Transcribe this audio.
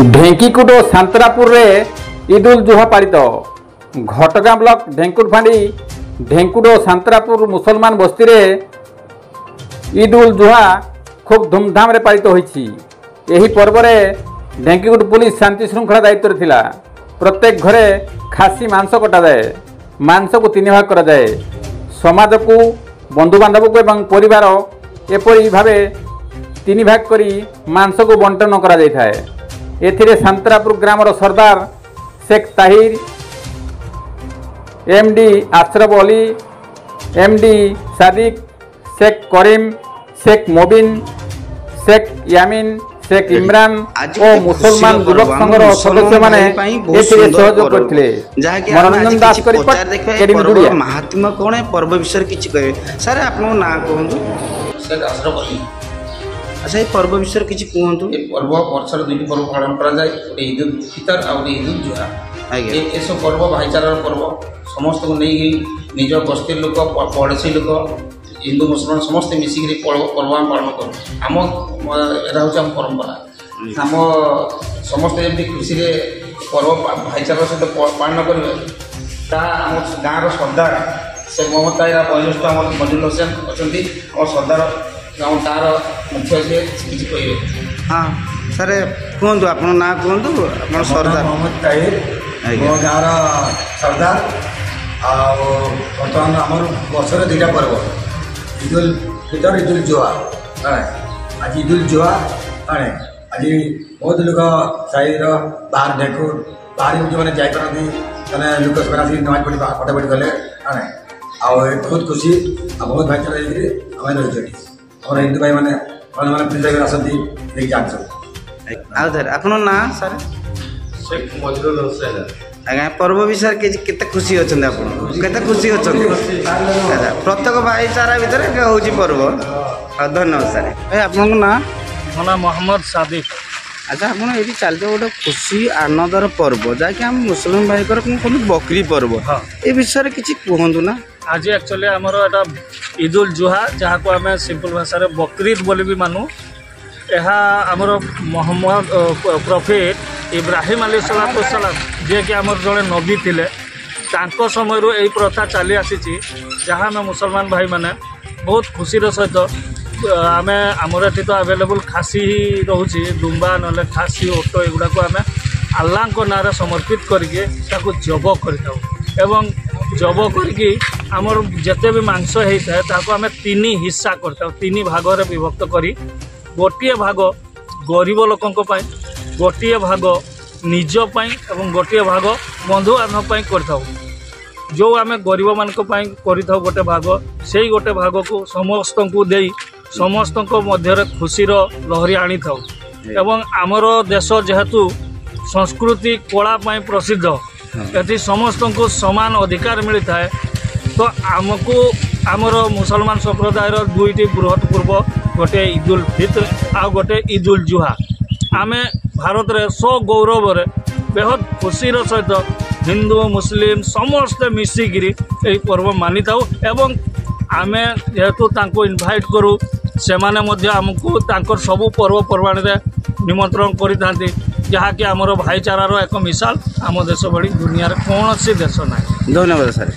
ढेंकीकुट और सांतरापुर रे ईद उल जुहा पालित घटगां ब्लॉक ढेंकुट फांडी ढेंकुट और सांतरापुर मुसलमान बस्ती रे ईद उल जुहा खूब धूमधाम रे पालित होईछि। एही पर्व रे ढेंकीकुट पुलिस शांति श्रृंखला दायित्व थिला। प्रत्येक घरे खासी मांस कटा जाए, मांस को 3 भाग करा जाए। समाज को, बंधु बांधव को एवं परिवार एपरी भावे 3 भाग करी मांस को बंटन करा जाय थाए। एथिरे सांतरापुर ग्रामर सरदार शेख ताहिर, एमडी आशरफ अली, एमडी सादिक, शेख करीम, शेख मोबिन, शेख यामिन, शेख इमरान और मुसलमान युवक संघर सदस्य माने एथिरे सहयोग करथिले। मनोरंजन दास करी पट महात्मा कोन है पर्व विषय किछि कहे सर आपनो ना कहंतु। शेख आशरफ अली। अच्छा ये पर्व विषय किछि कहंतु। ये पर्व वर्षर 2 पर्व पालन करा जाय, ओटे ईद उल फितर और ईद उल जुहा। ये सब पर्व भाईचारार पर्व, समस्त को नहीं निज बस्ती लोक पड़ोसी लोक हिंदू मुसलमान समस्त मिसिक पर्व पालन कर आम एटा हूँ आम परंपरा। आम समस्त जमी खुशी पर्व भाईचारार सहित पालन करेंगे। आम गाँव सरदार शेख मोहम्मद ताहिर बयोज्येष्ठ आम मजिद हुसैन अच्छा आम सरदार तार मुख्य सी कहे। हाँ सर कहतु आप ना कहतु आप सरदार मोहम्मद ताहिर मो गाँव सरदार बर्तमान आम वर्षर 2टा पर्व ईद उल फितर ईद उल जुहा। आज ईद उल जुहा आज बहुत लोक साइर बाहर ढेकुर बाहर जो मैंने जापारती मैंने लोक से नमाज पढ़ी पटा पढ़ी गले बहुत खुशी बहुत भाईचारा आम रही और हिंदू भाई मैंने मैंने आसती देखिए जानते। आपन ना सर शेख मजिद हुसैन। आज्ञा पर्व विषय केते खुशी अच्छा केते खुशी अच्छा प्रत्येक भाईचारा भितर हूँ पर्व। धन्यवाद सर। भाई आप ना मो ना मोहम्मद सादिक। अच्छा आप चलते गोटे खुशी आनंदर पर्व जहाँकि आम मुसलमान भाई कहते बकरी पर्व। हाँ ये विषय किसी कहतु ना। आज एक्चुअली आमर एटा ईद उल जुहा जहाँ को आम सिंपल भाषा बकरीद बोली भी मानू। यह आमर मोहम्मद प्रॉफिट इब्राहिम अलैहिस्सलाम जे कि आमर जड़े नबी थिले तांको समय यही प्रथा चली आसी जहाँ आम मुसलमान भाई माने बहुत खुशीर सहित आम आमर ये तो अवेलेबल खासी ही रोचे दुम्बा ना खासी ओट एगुड़ा को आम अल्लाह नाँ समर्पित करके जब कर जब करके आमर जिते भी मांस होता है ताको आम 3 हिस्सा करता 3 भाग विभक्त करी गोटे भाग गरीब लोकों गोटे भाग निजपाई और गोटे भाग बंधु बांधव कर जो आम गरीब मान गोटे भाग से गोटे भाग को समस्त को दे समस्त मध्य खुशीर लहरी आनी था। एवं आमर देश जेहेतु संस्कृति कला प्रसिद्ध ये समस्त को समान अधिकार मिलता है तो आमको आमर मुसलमान संप्रदायर 2टी बृहत पर्व गोटे ईद उल फितर आ गोटे ईद उल जुहा आम भारत रे सो गौरव रे बेहद खुशीर सहित हिंदू मुस्लिम समस्त मिसिकी पर्व मानी था। एवं आम जेहेतु तांको इनभाइट करूँ से आमको तांकर सबू पर्वपर्वाणी रे निमंत्रण करि जहाँकि आमर भाईचारार एक मिसाल आम देश भली दुनिया कौन सी देश ना। धन्यवाद सर।